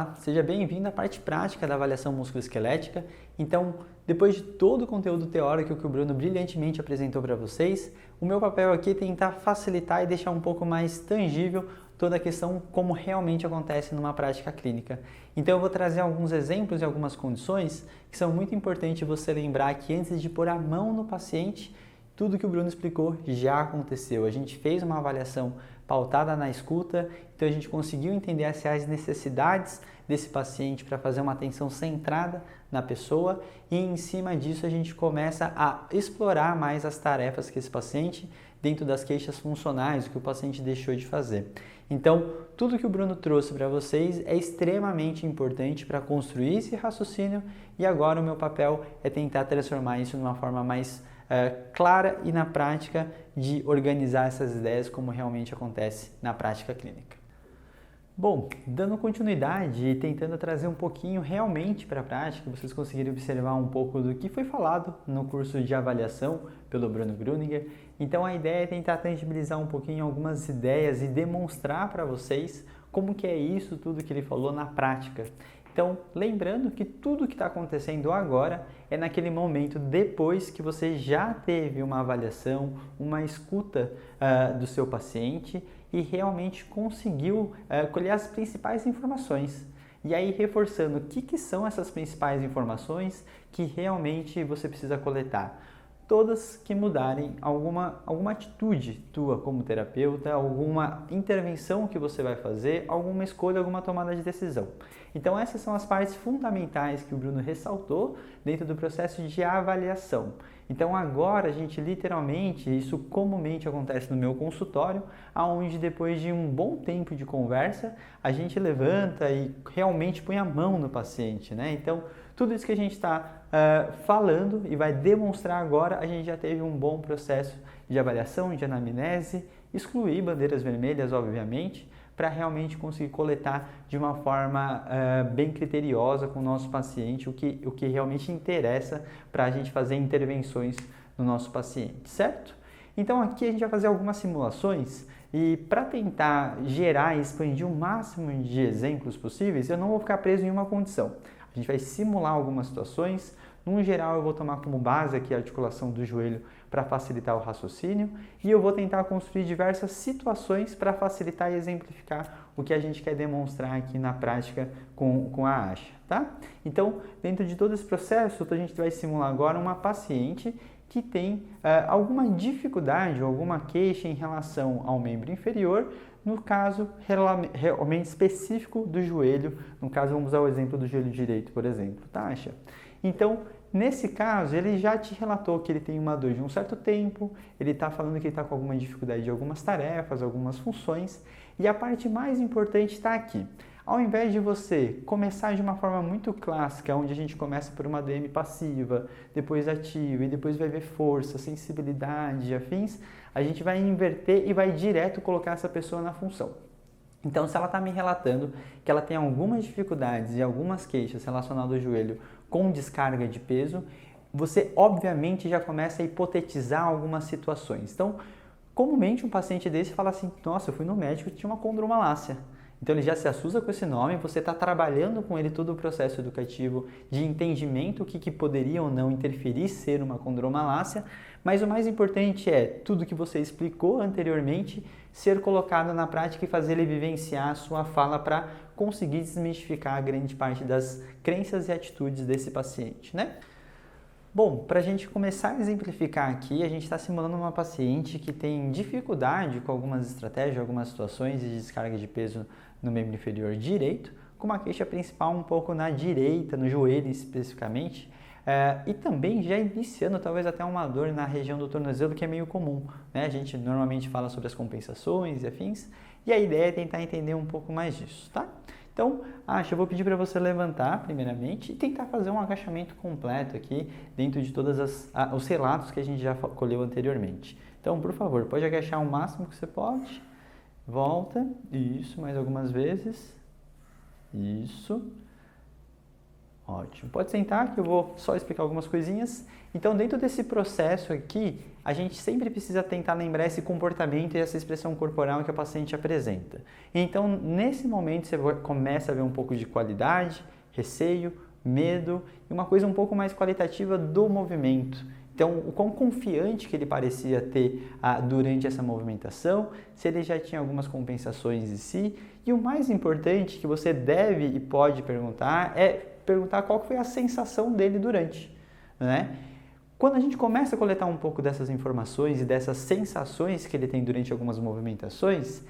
Olá, seja bem-vindo à parte prática da avaliação musculoesquelética. Então, depois de todo o conteúdo teórico que o Bruno brilhantemente apresentou para vocês, o meu papel aqui é tentar facilitar e deixar um pouco mais tangível toda a questão como realmente acontece numa prática clínica. Então eu vou trazer alguns exemplos e algumas condições que são muito importantes você lembrar que antes de pôr a mão no paciente, tudo que o Bruno explicou já aconteceu. A gente fez uma avaliação pautada na escuta, então a gente conseguiu entender as reais necessidades desse paciente para fazer uma atenção centrada na pessoa e em cima disso a gente começa a explorar mais as tarefas que esse paciente dentro das queixas funcionais, o que o paciente deixou de fazer. Então, tudo que o Bruno trouxe para vocês é extremamente importante para construir esse raciocínio e agora o meu papel é tentar transformar isso numa forma mais clara e na prática de organizar essas ideias como realmente acontece na prática clínica. Bom, dando continuidade e tentando trazer um pouquinho realmente para a prática, vocês conseguirem observar um pouco do que foi falado no curso de avaliação pelo Bruno Gruninger. Então a ideia é tentar tangibilizar um pouquinho algumas ideias e demonstrar para vocês como que é isso tudo que ele falou na prática. Então, lembrando que tudo que está acontecendo agora é naquele momento depois que você já teve uma avaliação, uma escuta do seu paciente e realmente conseguiu colher as principais informações. E aí, reforçando o que são essas principais informações que realmente você precisa coletar. Todas que mudarem alguma atitude tua como terapeuta, alguma intervenção que você vai fazer, alguma escolha, alguma tomada de decisão. Então essas são as partes fundamentais que o Bruno ressaltou dentro do processo de avaliação. Então agora a gente literalmente, isso comumente acontece no meu consultório, onde depois de um bom tempo de conversa, a gente levanta e realmente põe a mão no paciente, né? Então tudo isso que a gente está falando e vai demonstrar agora, a gente já teve um bom processo de avaliação, de anamnese, excluir bandeiras vermelhas, obviamente, para realmente conseguir coletar de uma forma bem criteriosa com o nosso paciente o que realmente interessa para a gente fazer intervenções no nosso paciente, certo? Então aqui a gente vai fazer algumas simulações e para tentar gerar e expandir o máximo de exemplos possíveis, eu não vou ficar preso em uma condição. A gente vai simular algumas situações. No geral, eu vou tomar como base aqui a articulação do joelho para facilitar o raciocínio e eu vou tentar construir diversas situações para facilitar e exemplificar o que a gente quer demonstrar aqui na prática com a ASHA, tá? Então, dentro de todo esse processo, a gente vai simular agora uma paciente que tem alguma dificuldade ou alguma queixa em relação ao membro inferior, no caso realmente específico do joelho, no caso vamos usar o exemplo do joelho direito, por exemplo, tá, Asha? Então, nesse caso, ele já te relatou que ele tem uma dor de um certo tempo, ele está falando que ele está com alguma dificuldade de algumas tarefas, algumas funções, e a parte mais importante está aqui. Ao invés de você começar de uma forma muito clássica, onde a gente começa por uma DM passiva, depois ativa e depois vai ver força, sensibilidade, afins, a gente vai inverter e vai direto colocar essa pessoa na função. Então, se ela está me relatando que ela tem algumas dificuldades e algumas queixas relacionadas ao joelho com descarga de peso, você obviamente já começa a hipotetizar algumas situações. Então, comumente um paciente desse fala assim, nossa, eu fui no médico e tinha uma condromalácia. Então ele já se assusta com esse nome, você está trabalhando com ele todo o processo educativo de entendimento, o que poderia ou não interferir ser uma condromalácia, mas o mais importante é tudo que você explicou anteriormente ser colocado na prática e fazer ele vivenciar a sua fala para conseguir desmistificar a grande parte das crenças e atitudes desse paciente, né? Bom, para a gente começar a exemplificar aqui, a gente está simulando uma paciente que tem dificuldade com algumas estratégias, algumas situações de descarga de peso no membro inferior direito, com uma queixa principal um pouco na direita, no joelho especificamente, e também já iniciando talvez até uma dor na região do tornozelo, que é meio comum, né? A gente normalmente fala sobre as compensações e afins, e a ideia é tentar entender um pouco mais disso, tá? Então, eu vou pedir para você levantar primeiramente e tentar fazer um agachamento completo aqui dentro de todos os relatos que a gente já colheu anteriormente. Então, por favor, pode agachar o máximo que você pode. Volta. Isso, mais algumas vezes. Isso. Ótimo. Pode sentar que eu vou só explicar algumas coisinhas. Então, dentro desse processo aqui, a gente sempre precisa tentar lembrar esse comportamento e essa expressão corporal que a paciente apresenta. Então, nesse momento, você começa a ver um pouco de qualidade, receio, medo e uma coisa um pouco mais qualitativa do movimento. Então, o quão confiante que ele parecia ter durante essa movimentação, se ele já tinha algumas compensações em si. E o mais importante que você deve e pode perguntar é perguntar qual foi a sensação dele durante, né? Quando a gente começa a coletar um pouco dessas informações e dessas sensações que ele tem durante algumas movimentações,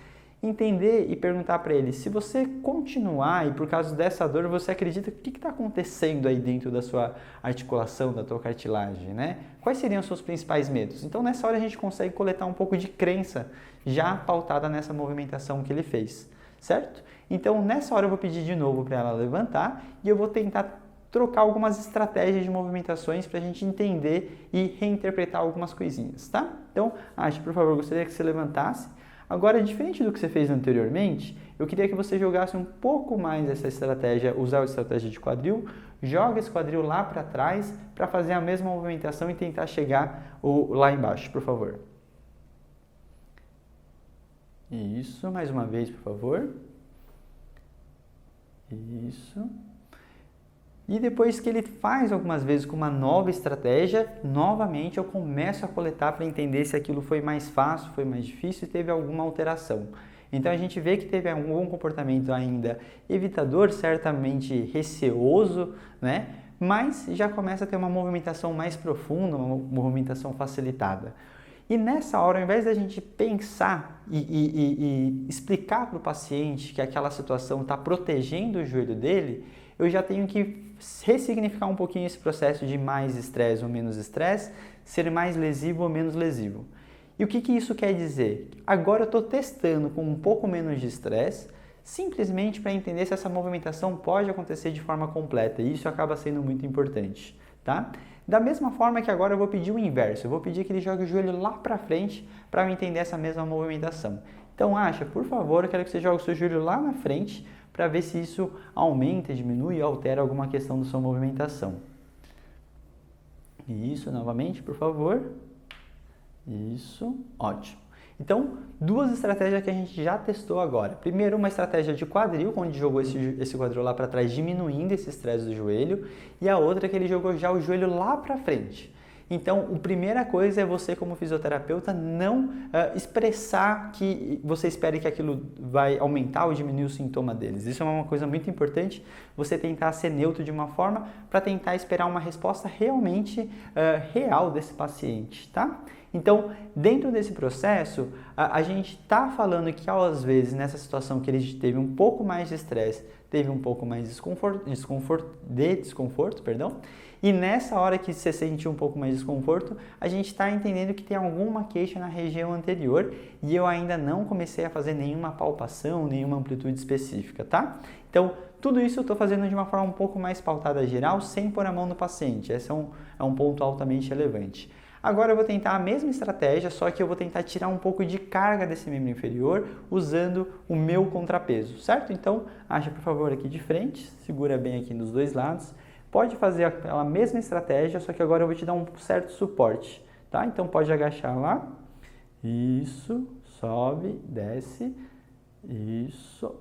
entender e perguntar para ele, se você continuar e por causa dessa dor você acredita, o que está acontecendo aí dentro da sua articulação, da tua cartilagem, né? Quais seriam os seus principais medos? Então nessa hora a gente consegue coletar um pouco de crença já pautada nessa movimentação que ele fez, certo? Então nessa hora eu vou pedir de novo para ela levantar e eu vou tentar trocar algumas estratégias de movimentações para a gente entender e reinterpretar algumas coisinhas, tá? Então, Asha, por favor, eu gostaria que você levantasse. Agora, diferente do que você fez anteriormente, eu queria que você jogasse um pouco mais essa estratégia, usar a estratégia de quadril, joga esse quadril lá para trás para fazer a mesma movimentação e tentar chegar lá embaixo, por favor. Isso, mais uma vez, por favor. Isso. E depois que ele faz algumas vezes com uma nova estratégia, novamente eu começo a coletar para entender se aquilo foi mais fácil, foi mais difícil e teve alguma alteração. Então a gente vê que teve algum comportamento ainda evitador, certamente receoso, né? Mas já começa a ter uma movimentação mais profunda, uma movimentação facilitada. E nessa hora, ao invés da gente pensar e explicar para o paciente que aquela situação está protegendo o joelho dele, eu já tenho que ressignificar um pouquinho esse processo de mais estresse ou menos estresse, ser mais lesivo ou menos lesivo. E o que isso quer dizer? Agora eu estou testando com um pouco menos de estresse, simplesmente para entender se essa movimentação pode acontecer de forma completa, e isso acaba sendo muito importante, tá? Da mesma forma que agora eu vou pedir o inverso, eu vou pedir que ele jogue o joelho lá para frente para eu entender essa mesma movimentação. Então, Asha, por favor, eu quero que você jogue o seu joelho lá na frente para ver se isso aumenta, diminui ou altera alguma questão da sua movimentação. Isso, novamente, por favor. Isso, ótimo. Então, duas estratégias que a gente já testou agora. Primeiro, uma estratégia de quadril, onde jogou esse quadril lá para trás, diminuindo esse estresse do joelho. E a outra que ele jogou já o joelho lá para frente. Então, a primeira coisa é você, como fisioterapeuta, não expressar que você espere que aquilo vai aumentar ou diminuir o sintoma deles. Isso é uma coisa muito importante, você tentar ser neutro de uma forma para tentar esperar uma resposta realmente real desse paciente, tá? Então, dentro desse processo, a gente está falando que, às vezes, nessa situação que ele teve um pouco mais de estresse, teve um pouco mais de desconforto, perdão, e nessa hora que você sentiu um pouco mais de desconforto, a gente está entendendo que tem alguma queixa na região anterior e eu ainda não comecei a fazer nenhuma palpação, nenhuma amplitude específica, tá? Então, tudo isso eu estou fazendo de uma forma um pouco mais pautada geral, sem pôr a mão no paciente. Esse é um ponto altamente relevante. Agora eu vou tentar a mesma estratégia, só que eu vou tentar tirar um pouco de carga desse membro inferior usando o meu contrapeso, certo? Então, acha por favor aqui de frente, segura bem aqui nos dois lados. Pode fazer aquela mesma estratégia, só que agora eu vou te dar um certo suporte, tá? Então pode agachar lá. Isso, sobe, desce. Isso.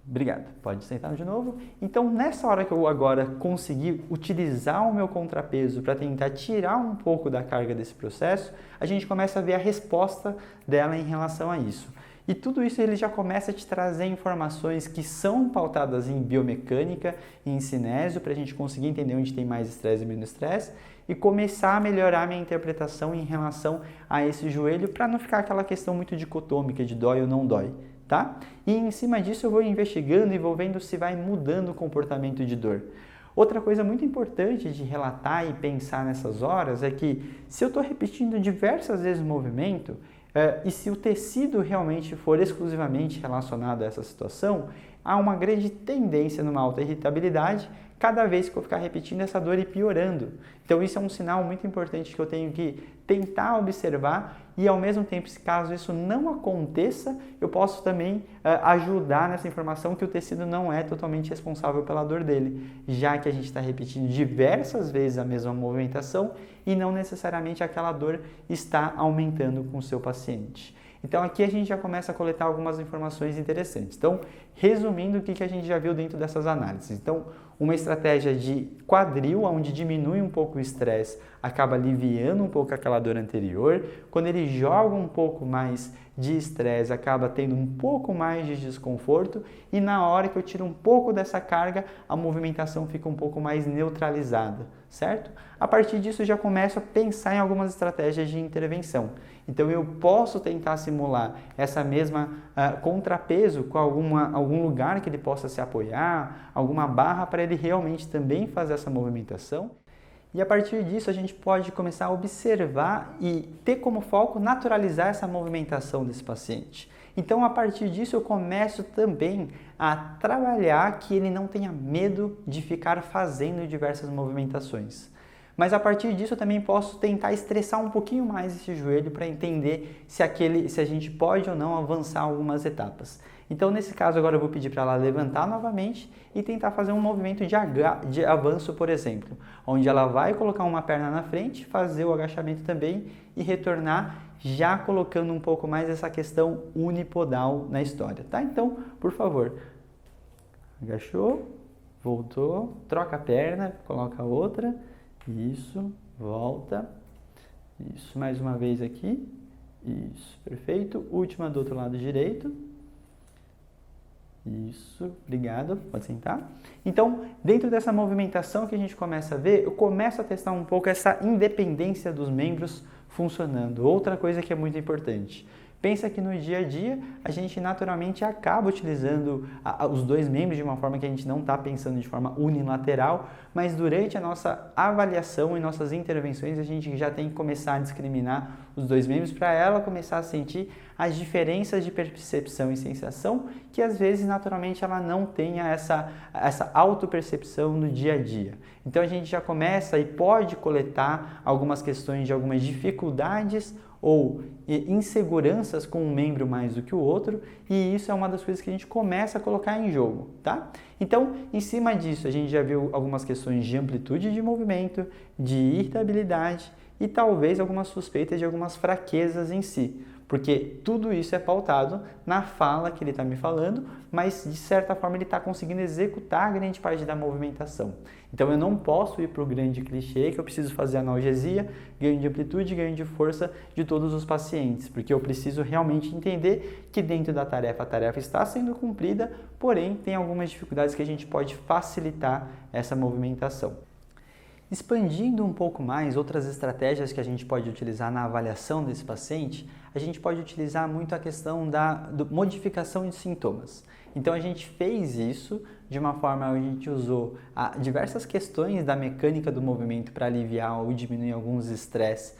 Obrigado. Pode sentar de novo. Então, nessa hora que eu agora conseguir utilizar o meu contrapeso para tentar tirar um pouco da carga desse processo, a gente começa a ver a resposta dela em relação a isso. E tudo isso ele já começa a te trazer informações que são pautadas em biomecânica e em cinésio para a gente conseguir entender onde tem mais estresse e menos estresse e começar a melhorar a minha interpretação em relação a esse joelho para não ficar aquela questão muito dicotômica de dói ou não dói, tá? E em cima disso eu vou investigando e vou vendo se vai mudando o comportamento de dor. Outra coisa muito importante de relatar e pensar nessas horas é que se eu estou repetindo diversas vezes o movimento, e se o tecido realmente for exclusivamente relacionado a essa situação, há uma grande tendência numa alta irritabilidade cada vez que eu ficar repetindo essa dor e piorando. Então isso é um sinal muito importante que eu tenho que tentar observar e ao mesmo tempo, se caso isso não aconteça, eu posso também ajudar nessa informação que o tecido não é totalmente responsável pela dor dele, já que a gente está repetindo diversas vezes a mesma movimentação e não necessariamente aquela dor está aumentando com o seu paciente. Então aqui a gente já começa a coletar algumas informações interessantes. Então, resumindo o que a gente já viu dentro dessas análises. Então, uma estratégia de quadril, onde diminui um pouco o estresse, acaba aliviando um pouco aquela dor anterior. Quando ele joga um pouco mais de estresse, acaba tendo um pouco mais de desconforto. E na hora que eu tiro um pouco dessa carga, a movimentação fica um pouco mais neutralizada, certo? A partir disso, eu já começo a pensar em algumas estratégias de intervenção. Então, eu posso tentar simular essa mesma contrapeso com algum lugar que ele possa se apoiar, alguma barra para ele realmente também fazer essa movimentação. E a partir disso, a gente pode começar a observar e ter como foco naturalizar essa movimentação desse paciente. Então, a partir disso, eu começo também a trabalhar que ele não tenha medo de ficar fazendo diversas movimentações. Mas a partir disso eu também posso tentar estressar um pouquinho mais esse joelho para entender se a gente pode ou não avançar algumas etapas. Então nesse caso agora eu vou pedir para ela levantar novamente e tentar fazer um movimento de avanço, por exemplo, onde ela vai colocar uma perna na frente, fazer o agachamento também e retornar já colocando um pouco mais essa questão unipodal na história, tá? Então, por favor, agachou, voltou, troca a perna, coloca a outra. Isso, volta, isso, mais uma vez aqui, isso, perfeito, última do outro lado direito, isso, obrigado, pode sentar. Então, dentro dessa movimentação que a gente começa a ver, eu começo a testar um pouco essa independência dos membros funcionando, outra coisa que é muito importante. Pensa que no dia a dia a gente naturalmente acaba utilizando os dois membros de uma forma que a gente não está pensando de forma unilateral, mas durante a nossa avaliação e nossas intervenções a gente já tem que começar a discriminar os dois membros para ela começar a sentir as diferenças de percepção e sensação que às vezes naturalmente ela não tenha essa autopercepção no dia a dia. Então a gente já começa e pode coletar algumas questões de algumas dificuldades ou inseguranças com um membro mais do que o outro, e isso é uma das coisas que a gente começa a colocar em jogo, tá? Então, em cima disso, a gente já viu algumas questões de amplitude de movimento, de irritabilidade e talvez algumas suspeitas de algumas fraquezas em si, porque tudo isso é pautado na fala que ele está me falando, mas de certa forma ele está conseguindo executar grande parte da movimentação. Então eu não posso ir para o grande clichê que eu preciso fazer analgesia, ganho de amplitude, ganho de força de todos os pacientes, porque eu preciso realmente entender que dentro da tarefa, a tarefa está sendo cumprida, porém tem algumas dificuldades que a gente pode facilitar essa movimentação. Expandindo um pouco mais outras estratégias que a gente pode utilizar na avaliação desse paciente, a gente pode utilizar muito a questão da modificação de sintomas. Então a gente fez isso de uma forma onde a gente usou diversas questões da mecânica do movimento para aliviar ou diminuir alguns estresses,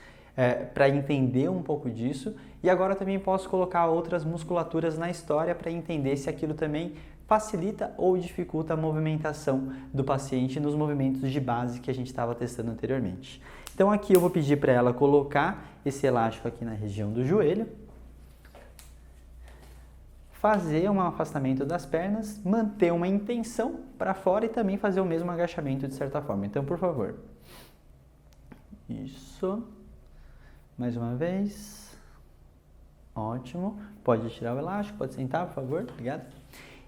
para entender um pouco disso, e agora também posso colocar outras musculaturas na história para entender se aquilo também facilita ou dificulta a movimentação do paciente nos movimentos de base que a gente estava testando anteriormente. Então aqui eu vou pedir para ela colocar esse elástico aqui na região do joelho, fazer um afastamento das pernas, manter uma intenção para fora e também fazer o mesmo agachamento de certa forma. Então, por favor. Isso. Mais uma vez. Ótimo. Pode tirar o elástico, pode sentar, por favor. Obrigado.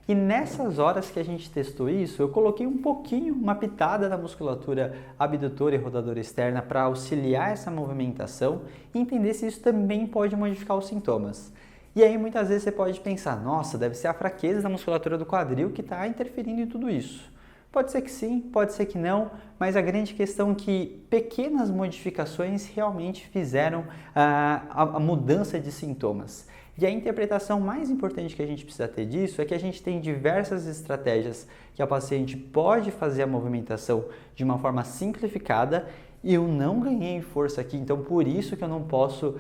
E nessas horas que a gente testou isso, eu coloquei um pouquinho, uma pitada da musculatura abdutora e rotadora externa para auxiliar essa movimentação e entender se isso também pode modificar os sintomas. E aí muitas vezes você pode pensar, nossa, deve ser a fraqueza da musculatura do quadril que está interferindo em tudo isso. Pode ser que sim, pode ser que não, mas a grande questão é que pequenas modificações realmente fizeram a mudança de sintomas. E a interpretação mais importante que a gente precisa ter disso é que a gente tem diversas estratégias que a paciente pode fazer a movimentação de uma forma simplificada. Eu não ganhei força aqui, então por isso que eu não posso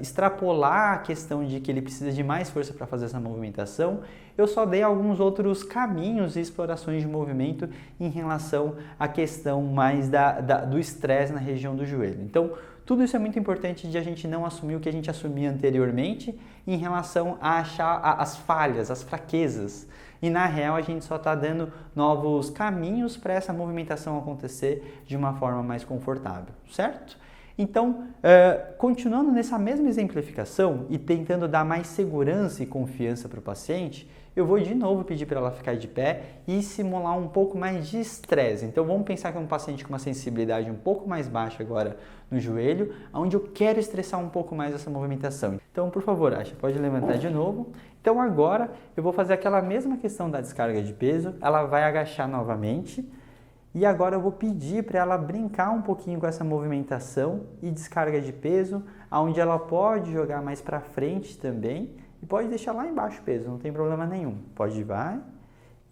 extrapolar a questão de que ele precisa de mais força para fazer essa movimentação. Eu só dei alguns outros caminhos e explorações de movimento em relação à questão mais do estresse na região do joelho. Então, tudo isso é muito importante de a gente não assumir o que a gente assumia anteriormente em relação a achar as falhas, as fraquezas. E na real a gente só está dando novos caminhos para essa movimentação acontecer de uma forma mais confortável, certo? Então, continuando nessa mesma exemplificação e tentando dar mais segurança e confiança para o paciente, eu vou de novo pedir para ela ficar de pé e simular um pouco mais de estresse. Então, vamos pensar que é um paciente com uma sensibilidade um pouco mais baixa agora no joelho, onde eu quero estressar um pouco mais essa movimentação. Então, por favor, Asha, pode levantar de novo. Então, agora eu vou fazer aquela mesma questão da descarga de peso, ela vai agachar novamente. E agora eu vou pedir para ela brincar um pouquinho com essa movimentação e descarga de peso, onde ela pode jogar mais para frente também e pode deixar lá embaixo o peso, não tem problema nenhum. Pode ir, vai,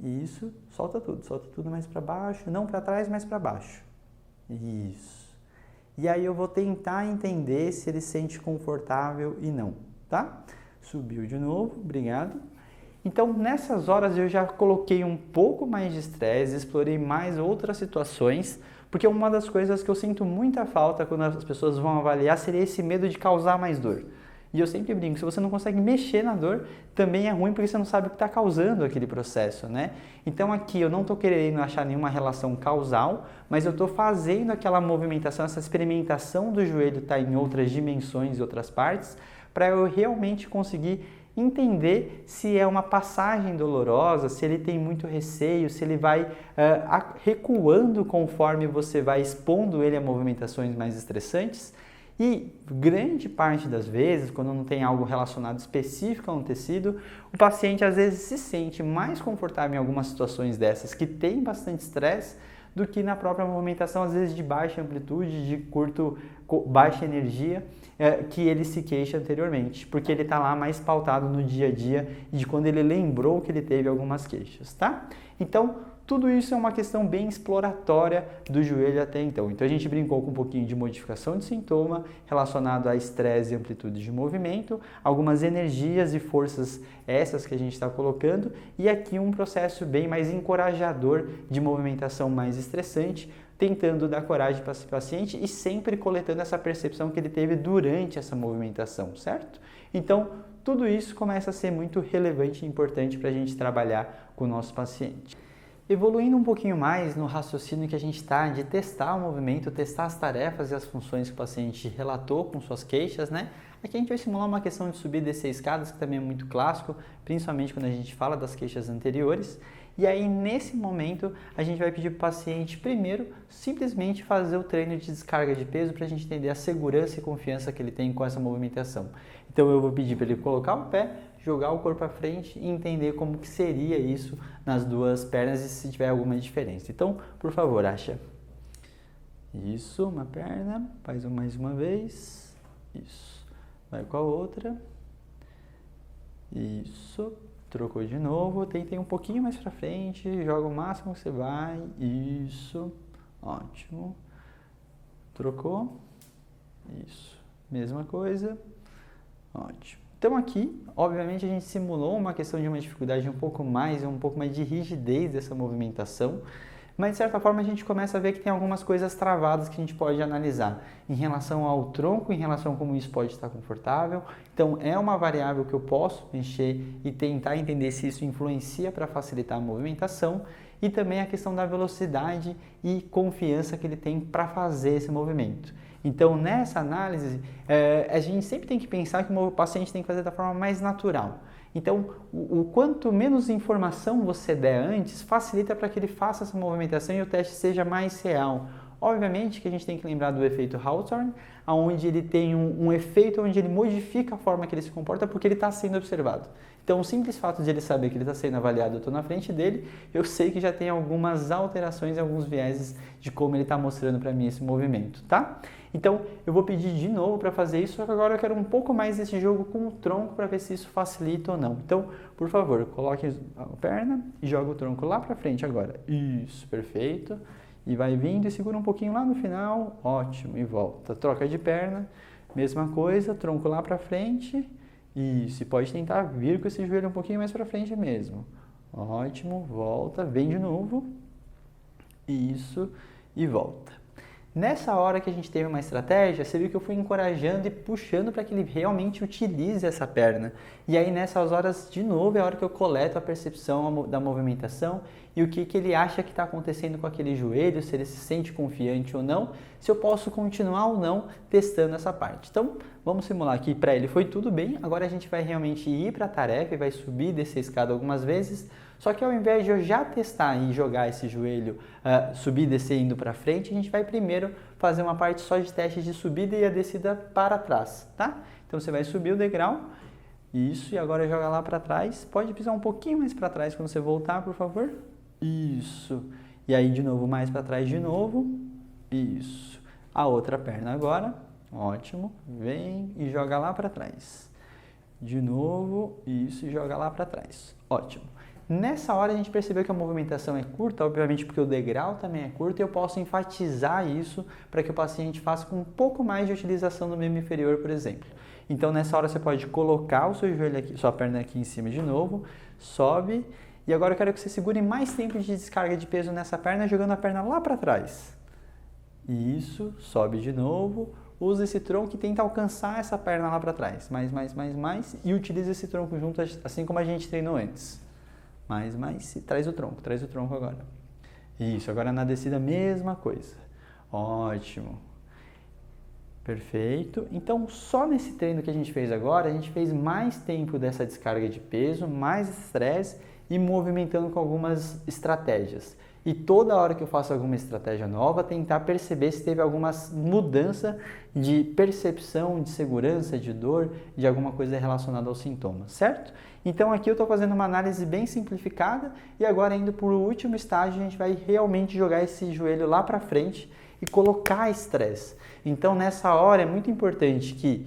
isso, solta tudo mais para baixo, não para trás, mas para baixo. Isso. E aí eu vou tentar entender se ele se sente confortável e não, tá? Subiu de novo, obrigado. Então, nessas horas eu já coloquei um pouco mais de estresse, explorei mais outras situações, porque uma das coisas que eu sinto muita falta quando as pessoas vão avaliar seria esse medo de causar mais dor. E eu sempre brinco, se você não consegue mexer na dor, também é ruim porque você não sabe o que está causando aquele processo, né? Então aqui eu não estou querendo achar nenhuma relação causal, mas eu estou fazendo aquela movimentação, essa experimentação do joelho estar em outras dimensões e outras partes, para eu realmente conseguir entender se é uma passagem dolorosa, se ele tem muito receio, se ele vai recuando conforme você vai expondo ele a movimentações mais estressantes. E grande parte das vezes, quando não tem algo relacionado específico a um tecido, o paciente às vezes se sente mais confortável em algumas situações dessas que tem bastante estresse do que na própria movimentação, às vezes de baixa amplitude, de baixa energia, que ele se queixa anteriormente, porque ele está lá mais pautado no dia a dia e de quando ele lembrou que ele teve algumas queixas, tá? Então, tudo isso é uma questão bem exploratória do joelho até então. Então, a gente brincou com um pouquinho de modificação de sintoma relacionado a estresse e amplitude de movimento, algumas energias e forças essas que a gente está colocando, e aqui um processo bem mais encorajador de movimentação mais estressante, tentando dar coragem para esse paciente e sempre coletando essa percepção que ele teve durante essa movimentação, certo? Então, tudo isso começa a ser muito relevante e importante para a gente trabalhar com o nosso paciente. Evoluindo um pouquinho mais no raciocínio que a gente está de testar o movimento, testar as tarefas e as funções que o paciente relatou com suas queixas, né? Aqui a gente vai simular uma questão de subir e descer escadas, que também é muito clássico, principalmente quando a gente fala das queixas anteriores. E aí, nesse momento, a gente vai pedir para o paciente, primeiro, simplesmente fazer o treino de descarga de peso para a gente entender a segurança e confiança que ele tem com essa movimentação. Então, eu vou pedir para ele colocar o pé, jogar o corpo à frente e entender como que seria isso nas duas pernas e se tiver alguma diferença. Então, por favor, Asha. Isso, uma perna, faz mais uma vez. Isso. Vai com a outra. Isso. Trocou de novo, tentei um pouquinho mais para frente, joga o máximo que você vai, isso, ótimo, trocou, isso, mesma coisa, ótimo. Então aqui, obviamente a gente simulou uma questão de uma dificuldade um pouco mais de rigidez dessa movimentação, mas de certa forma a gente começa a ver que tem algumas coisas travadas que a gente pode analisar em relação ao tronco, em relação a como isso pode estar confortável. Então é uma variável que eu posso mexer e tentar entender se isso influencia para facilitar a movimentação, e também a questão da velocidade e confiança que ele tem para fazer esse movimento. Então nessa análise a gente sempre tem que pensar que o paciente tem que fazer da forma mais natural. Então, o quanto menos informação você der antes, facilita para que ele faça essa movimentação e o teste seja mais real. Obviamente que a gente tem que lembrar do efeito Hawthorne, onde ele tem um efeito onde ele modifica a forma que ele se comporta porque ele está sendo observado. Então, o simples fato de ele saber que ele está sendo avaliado, eu estou na frente dele, eu sei que já tem algumas alterações e alguns vieses de como ele está mostrando para mim esse movimento, tá? Então, eu vou pedir de novo para fazer isso, só que agora eu quero um pouco mais desse jogo com o tronco para ver se isso facilita ou não. Então, por favor, coloque a perna e joga o tronco lá para frente agora. Isso, perfeito. E vai vindo e segura um pouquinho lá no final. Ótimo, e volta. Troca de perna, mesma coisa, tronco lá para frente. Isso, e pode tentar vir com esse joelho um pouquinho mais para frente mesmo. Ótimo, volta, vem de novo. Isso, e volta. Nessa hora que a gente teve uma estratégia, você viu que eu fui encorajando e puxando para que ele realmente utilize essa perna. E aí nessas horas, de novo, é a hora que eu coleto a percepção da movimentação e o que ele acha que está acontecendo com aquele joelho, se ele se sente confiante ou não, se eu posso continuar ou não testando essa parte. Então, vamos simular aqui, para ele foi tudo bem, agora a gente vai realmente ir para a tarefa e vai subir e descer a escada algumas vezes, só que ao invés de eu já testar e jogar esse joelho, subir e descer indo para frente, a gente vai primeiro fazer uma parte só de teste de subida e a descida para trás, tá? Então você vai subir o degrau, isso, e agora joga lá para trás, pode pisar um pouquinho mais para trás quando você voltar, por favor. Isso, e aí de novo mais para trás de novo, isso. A outra perna agora, ótimo, vem e joga lá para trás. De novo, isso, e joga lá para trás, ótimo. Nessa hora a gente percebeu que a movimentação é curta, obviamente porque o degrau também é curto, e eu posso enfatizar isso para que o paciente faça com um pouco mais de utilização do membro inferior, por exemplo. Então nessa hora você pode colocar o seu joelho aqui, sua perna aqui em cima de novo, sobe, e agora eu quero que você segure mais tempo de descarga de peso nessa perna, jogando a perna lá para trás. Isso, sobe de novo, usa esse tronco e tenta alcançar essa perna lá para trás. Mais, e utiliza esse tronco junto, assim como a gente treinou antes. Mais, e traz o tronco agora. Isso, agora na descida a mesma coisa. Ótimo. Perfeito. Então, só nesse treino que a gente fez agora, a gente fez mais tempo dessa descarga de peso, mais estresse e movimentando com algumas estratégias. E toda hora que eu faço alguma estratégia nova, tentar perceber se teve alguma mudança de percepção, de segurança, de dor, de alguma coisa relacionada ao sintoma, certo? Então aqui eu estou fazendo uma análise bem simplificada e agora indo para o último estágio, a gente vai realmente jogar esse joelho lá para frente e colocar estresse. Então nessa hora é muito importante que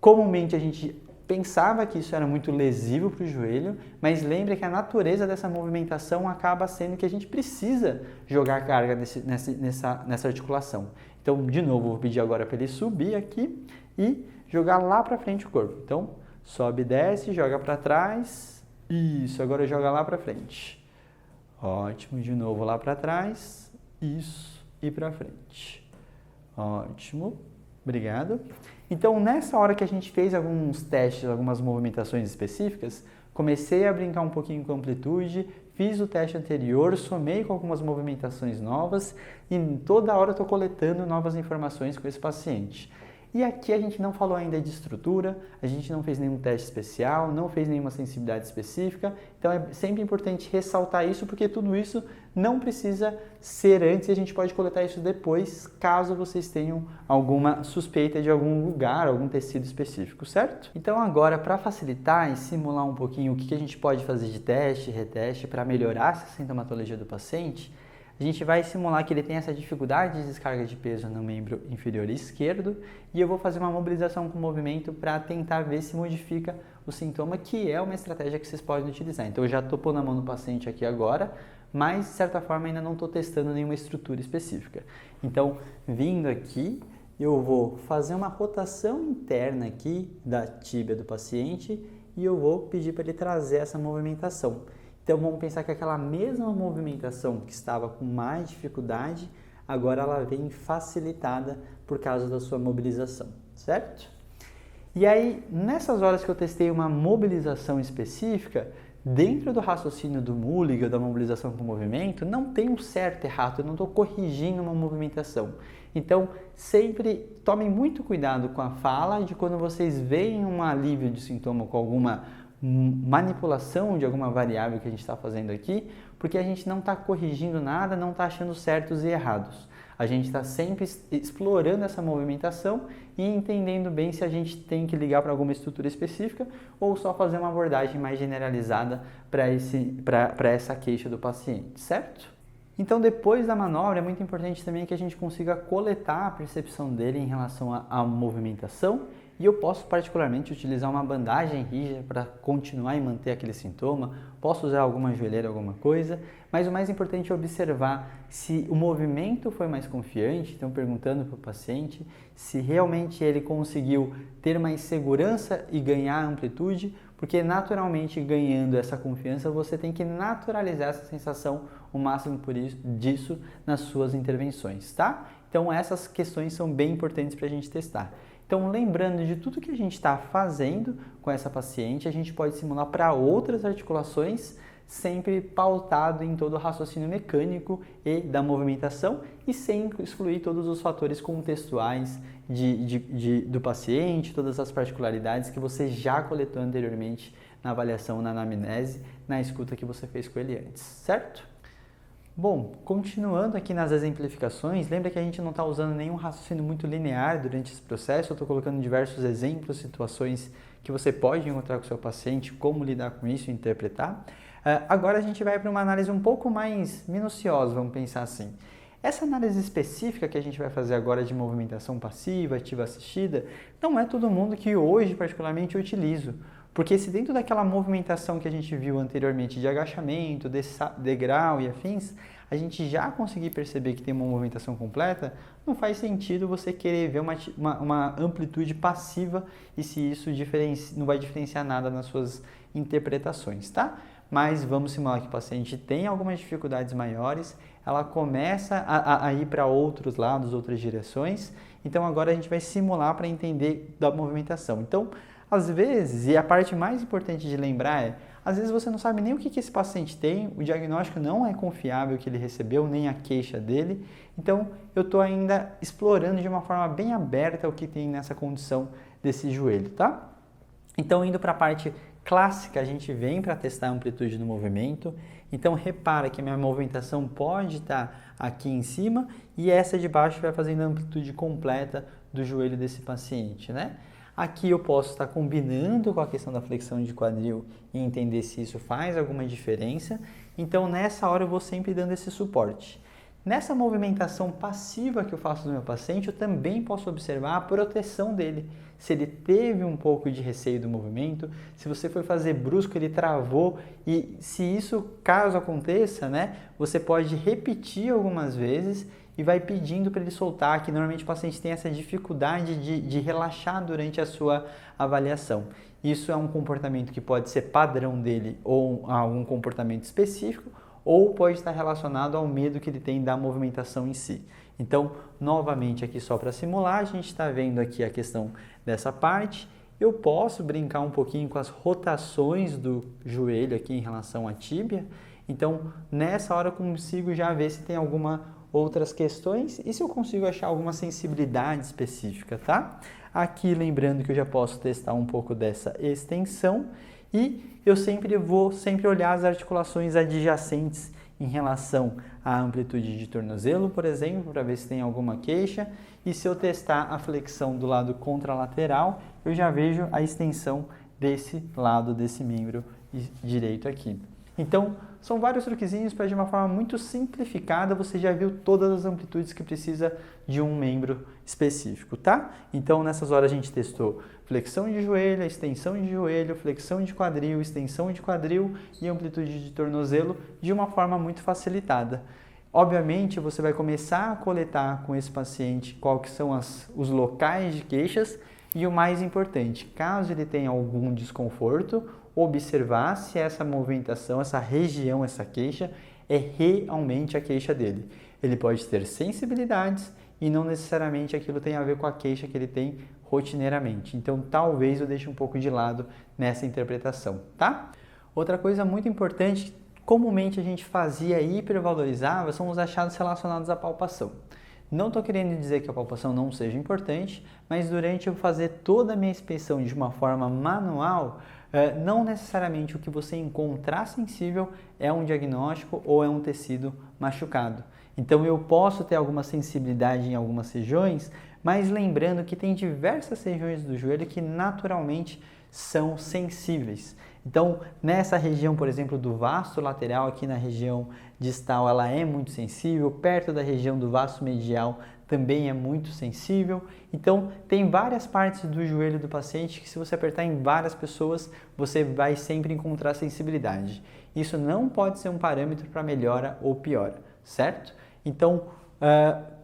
comumente a gente pensava que isso era muito lesivo para o joelho, mas lembre que a natureza dessa movimentação acaba sendo que a gente precisa jogar carga nessa articulação. Então, de novo, vou pedir agora para ele subir aqui e jogar lá para frente o corpo. Então, sobe, desce, joga para trás. Isso, agora joga lá para frente. Ótimo, de novo lá para trás. Isso, e para frente. Ótimo, obrigado. Então, nessa hora que a gente fez alguns testes, algumas movimentações específicas, comecei a brincar um pouquinho com amplitude, fiz o teste anterior, somei com algumas movimentações novas e toda hora eu estou coletando novas informações com esse paciente. E aqui a gente não falou ainda de estrutura, a gente não fez nenhum teste especial, não fez nenhuma sensibilidade específica, então é sempre importante ressaltar isso, porque tudo isso não precisa ser antes e a gente pode coletar isso depois, caso vocês tenham alguma suspeita de algum lugar, algum tecido específico, certo? Então agora, para facilitar e simular um pouquinho o que a gente pode fazer de teste, reteste, para melhorar essa sintomatologia do paciente, a gente vai simular que ele tem essa dificuldade de descarga de peso no membro inferior esquerdo e eu vou fazer uma mobilização com movimento para tentar ver se modifica o sintoma, que é uma estratégia que vocês podem utilizar. Então eu já estou pondo a mão no paciente aqui agora, mas de certa forma ainda não estou testando nenhuma estrutura específica. Então, vindo aqui, eu vou fazer uma rotação interna aqui da tíbia do paciente e eu vou pedir para ele trazer essa movimentação. Então vamos pensar que aquela mesma movimentação que estava com mais dificuldade, agora ela vem facilitada por causa da sua mobilização, certo? E aí, nessas horas que eu testei uma mobilização específica, dentro do raciocínio do Mulligan, da mobilização com movimento, não tem um certo e errado, eu não estou corrigindo uma movimentação. Então, sempre tomem muito cuidado com a fala de quando vocês veem um alívio de sintoma com alguma manipulação de alguma variável que a gente está fazendo aqui, porque a gente não está corrigindo nada, não está achando certos e errados. A gente está sempre explorando essa movimentação e entendendo bem se a gente tem que ligar para alguma estrutura específica ou só fazer uma abordagem mais generalizada para essa queixa do paciente, certo? Então, depois da manobra, é muito importante também que a gente consiga coletar a percepção dele em relação à movimentação. E eu posso particularmente utilizar uma bandagem rígida para continuar e manter aquele sintoma, posso usar alguma joelheira, alguma coisa, mas o mais importante é observar se o movimento foi mais confiante, então perguntando para o paciente se realmente ele conseguiu ter mais segurança e ganhar amplitude, porque naturalmente ganhando essa confiança você tem que naturalizar essa sensação o máximo disso nas suas intervenções, tá? Então, Então essas questões são bem importantes para a gente testar. Então lembrando de tudo que a gente está fazendo com essa paciente, a gente pode simular para outras articulações, sempre pautado em todo o raciocínio mecânico e da movimentação e sem excluir todos os fatores contextuais do paciente, todas as particularidades que você já coletou anteriormente na avaliação, na anamnese, na escuta que você fez com ele antes, certo? Bom, continuando aqui nas exemplificações, lembra que a gente não está usando nenhum raciocínio muito linear durante esse processo, eu estou colocando diversos exemplos, situações que você pode encontrar com o seu paciente, como lidar com isso e interpretar. Agora a gente vai para uma análise um pouco mais minuciosa, vamos pensar assim. Essa análise específica que a gente vai fazer agora de movimentação passiva, ativa assistida, não é todo mundo que hoje particularmente eu utilizo. Porque se dentro daquela movimentação que a gente viu anteriormente de agachamento, degrau e afins, a gente já conseguir perceber que tem uma movimentação completa, não faz sentido você querer ver uma amplitude passiva e se isso não vai diferenciar nada nas suas interpretações, tá? Mas vamos simular que o paciente tem algumas dificuldades maiores, ela começa a ir para outros lados, outras direções, então agora a gente vai simular para entender da movimentação. Então, às vezes, e a parte mais importante de lembrar é, às vezes você não sabe nem o que esse paciente tem, o diagnóstico não é confiável que ele recebeu, nem a queixa dele, então eu estou ainda explorando de uma forma bem aberta o que tem nessa condição desse joelho, tá? Então, indo para a parte clássica, a gente vem para testar a amplitude do movimento, então repara que a minha movimentação pode estar aqui em cima e essa de baixo vai fazendo a amplitude completa do joelho desse paciente, né? Aqui eu posso estar combinando com a questão da flexão de quadril e entender se isso faz alguma diferença. Então, nessa hora eu vou sempre dando esse suporte. Nessa movimentação passiva que eu faço no meu paciente, eu também posso observar a proteção dele. Se ele teve um pouco de receio do movimento, se você foi fazer brusco, ele travou e se isso, caso aconteça, né, você pode repetir algumas vezes e vai pedindo para ele soltar, que normalmente o paciente tem essa dificuldade de relaxar durante a sua avaliação. Isso é um comportamento que pode ser padrão dele ou algum comportamento específico, ou pode estar relacionado ao medo que ele tem da movimentação em si. Então, novamente aqui só para simular, a gente está vendo aqui a questão dessa parte. Eu posso brincar um pouquinho com as rotações do joelho aqui em relação à tíbia. Então, nessa hora eu consigo já ver se tem alguma outras questões e se eu consigo achar alguma sensibilidade específica, tá? Aqui lembrando que eu já posso testar um pouco dessa extensão e eu vou olhar as articulações adjacentes em relação à amplitude de tornozelo, por exemplo, para ver se tem alguma queixa e se eu testar a flexão do lado contralateral, eu já vejo a extensão desse lado desse membro direito aqui. Então, são vários truquezinhos para de uma forma muito simplificada, você já viu todas as amplitudes que precisa de um membro específico, tá? Então, nessas horas a gente testou flexão de joelho, extensão de joelho, flexão de quadril, extensão de quadril e amplitude de tornozelo de uma forma muito facilitada. Obviamente, você vai começar a coletar com esse paciente quais que são os locais de queixas e o mais importante, caso ele tenha algum desconforto, observar se essa movimentação, essa região, essa queixa é realmente a queixa dele. Ele pode ter sensibilidades e não necessariamente aquilo tem a ver com a queixa que ele tem rotineiramente. Então, talvez eu deixe um pouco de lado nessa interpretação, tá? Outra coisa muito importante, comumente a gente fazia e hipervalorizava, são os achados relacionados à palpação. Não estou querendo dizer que a palpação não seja importante, mas durante eu fazer toda a minha inspeção de uma forma manual, não necessariamente o que você encontrar sensível é um diagnóstico ou é um tecido machucado. Então eu posso ter alguma sensibilidade em algumas regiões, mas lembrando que tem diversas regiões do joelho que naturalmente são sensíveis. Então, nessa região, por exemplo, do vasto lateral, aqui na região distal, ela é muito sensível, perto da região do vasto medial também é muito sensível. Então, tem várias partes do joelho do paciente que se você apertar em várias pessoas, você vai sempre encontrar sensibilidade. Isso não pode ser um parâmetro para melhora ou piora, certo? Então,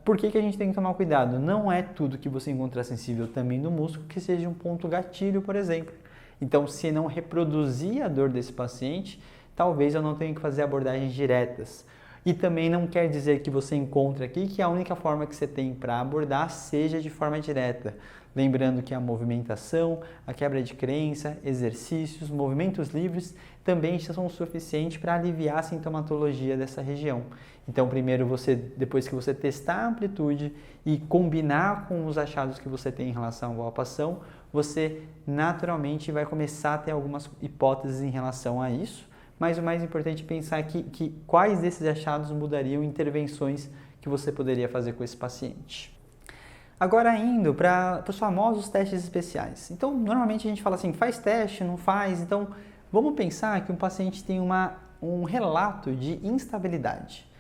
por que a gente tem que tomar cuidado? Não é tudo que você encontrar sensível também no músculo que seja um ponto gatilho, por exemplo. Então, se não reproduzir a dor desse paciente, talvez eu não tenha que fazer abordagens diretas. E também não quer dizer que você encontre aqui que a única forma que você tem para abordar seja de forma direta. Lembrando que a movimentação, a quebra de crença, exercícios, movimentos livres também são suficientes para aliviar a sintomatologia dessa região. Então, primeiro depois que você testar a amplitude e combinar com os achados que você tem em relação à palpação, você naturalmente vai começar a ter algumas hipóteses em relação a isso. Mas o mais importante é pensar que quais desses achados mudariam intervenções que você poderia fazer com esse paciente. Agora indo para os famosos testes especiais. Então, normalmente a gente fala assim, faz teste, não faz. Então, vamos pensar que um paciente tem um relato de instabilidade.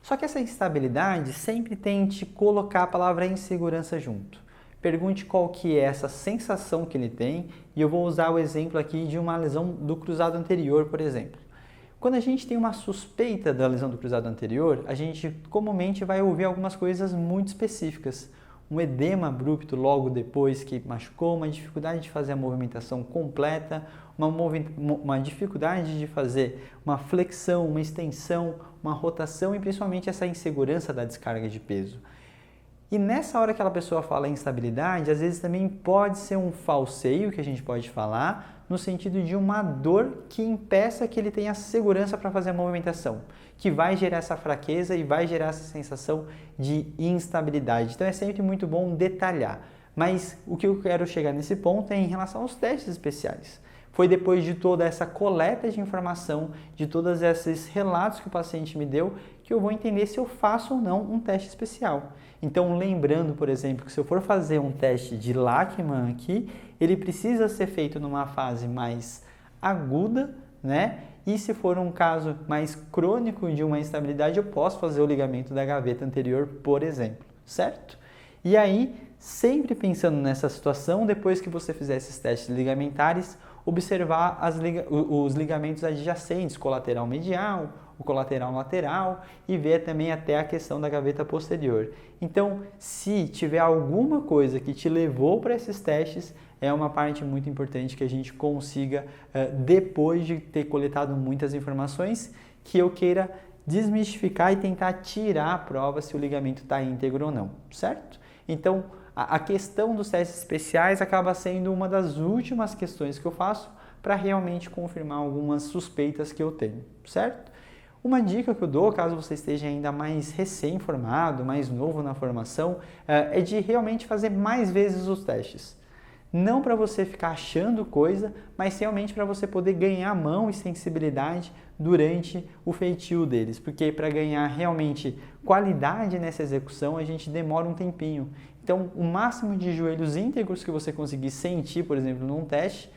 Só que essa instabilidade sempre tente colocar a palavra insegurança junto. Pergunte qual que é essa sensação que ele tem e eu vou usar o exemplo aqui de uma lesão do cruzado anterior, por exemplo. Quando a gente tem uma suspeita da lesão do cruzado anterior, a gente comumente vai ouvir algumas coisas muito específicas. Um edema abrupto logo depois que machucou, uma dificuldade de fazer a movimentação completa, uma dificuldade de fazer uma flexão, uma extensão, uma rotação e principalmente essa insegurança da descarga de peso. E nessa hora que aquela pessoa fala instabilidade, às vezes também pode ser um falseio, que a gente pode falar, no sentido de uma dor que impeça que ele tenha segurança para fazer a movimentação, que vai gerar essa fraqueza e vai gerar essa sensação de instabilidade. Então é sempre muito bom detalhar. Mas o que eu quero chegar nesse ponto é em relação aos testes especiais. Foi depois de toda essa coleta de informação, de todos esses relatos que o paciente me deu, que eu vou entender se eu faço ou não um teste especial. Então, lembrando, por exemplo, que se eu for fazer um teste de Lachman aqui, ele precisa ser feito numa fase mais aguda, né? E se for um caso mais crônico de uma instabilidade, eu posso fazer o ligamento da gaveta anterior, por exemplo, certo? E aí, sempre pensando nessa situação, depois que você fizer esses testes ligamentares, observar os ligamentos adjacentes, colateral medial, o colateral lateral e ver também até a questão da gaveta posterior. Então, se tiver alguma coisa que te levou para esses testes, é uma parte muito importante que a gente consiga, depois de ter coletado muitas informações, que eu queira desmistificar e tentar tirar a prova se o ligamento está íntegro ou não, certo? Então, a questão dos testes especiais acaba sendo uma das últimas questões que eu faço para realmente confirmar algumas suspeitas que eu tenho, certo? Uma dica que eu dou, caso você esteja ainda mais recém-formado, mais novo na formação, é de realmente fazer mais vezes os testes. Não para você ficar achando coisa, mas realmente para você poder ganhar mão e sensibilidade durante o feitio deles. Porque para ganhar realmente qualidade nessa execução, a gente demora um tempinho. Então, o máximo de joelhos íntegros que você conseguir sentir, por exemplo, num teste,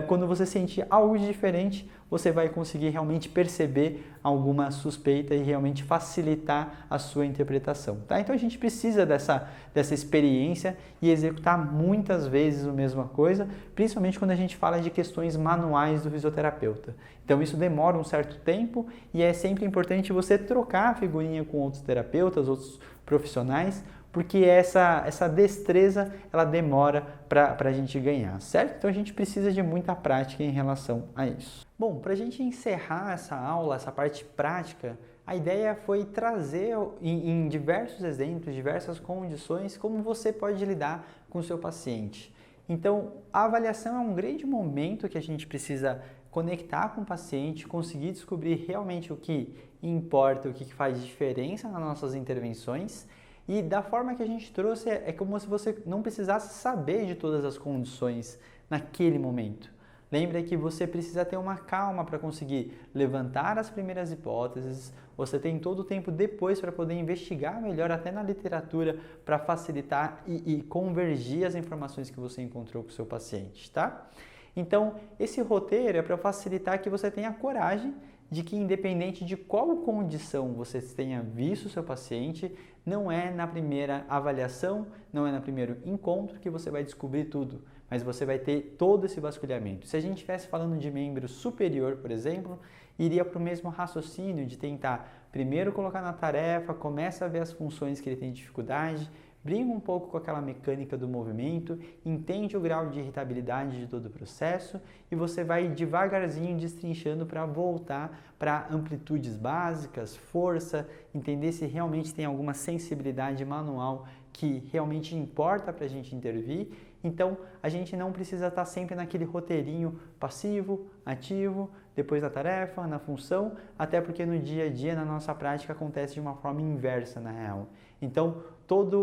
quando você sentir algo diferente, você vai conseguir realmente perceber alguma suspeita e realmente facilitar a sua interpretação. Tá? Então a gente precisa dessa experiência e executar muitas vezes a mesma coisa, principalmente quando a gente fala de questões manuais do fisioterapeuta. Então isso demora um certo tempo e é sempre importante você trocar a figurinha com outros terapeutas, outros profissionais, porque essa destreza ela demora para a gente ganhar, certo? Então a gente precisa de muita prática em relação a isso. Bom, para a gente encerrar essa aula, essa parte prática, a ideia foi trazer em diversos exemplos, diversas condições, como você pode lidar com o seu paciente. Então, a avaliação é um grande momento que a gente precisa conectar com o paciente, conseguir descobrir realmente o que importa, o que faz diferença nas nossas intervenções. E da forma que a gente trouxe, é como se você não precisasse saber de todas as condições naquele momento. Lembre que você precisa ter uma calma para conseguir levantar as primeiras hipóteses, você tem todo o tempo depois para poder investigar melhor até na literatura para facilitar e convergir as informações que você encontrou com o seu paciente, tá? Então, esse roteiro é para facilitar que você tenha coragem de que independente de qual condição você tenha visto o seu paciente, não é na primeira avaliação, não é no primeiro encontro que você vai descobrir tudo, mas você vai ter todo esse vasculhamento. Se a gente estivesse falando de membro superior, por exemplo, iria para o mesmo raciocínio de tentar primeiro colocar na tarefa, começa a ver as funções que ele tem dificuldade, brinca um pouco com aquela mecânica do movimento, entende o grau de irritabilidade de todo o processo e você vai devagarzinho destrinchando para voltar para amplitudes básicas, força, entender se realmente tem alguma sensibilidade manual que realmente importa para a gente intervir. Então, a gente não precisa estar sempre naquele roteirinho passivo, ativo, depois da tarefa, na função, até porque no dia a dia, na nossa prática, acontece de uma forma inversa, na real. Então, todo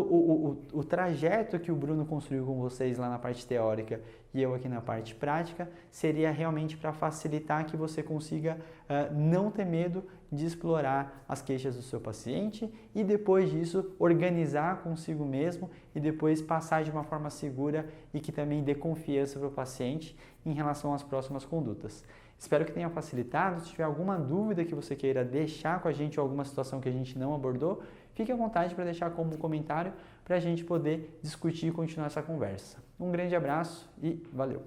o trajeto que o Bruno construiu com vocês lá na parte teórica e eu aqui na parte prática, seria realmente para facilitar que você consiga não ter medo de explorar as queixas do seu paciente e depois disso organizar consigo mesmo e depois passar de uma forma segura e que também dê confiança para o paciente em relação às próximas condutas. Espero que tenha facilitado. Se tiver alguma dúvida que você queira deixar com a gente ou alguma situação que a gente não abordou, fique à vontade para deixar como comentário para a gente poder discutir e continuar essa conversa. Um grande abraço e valeu!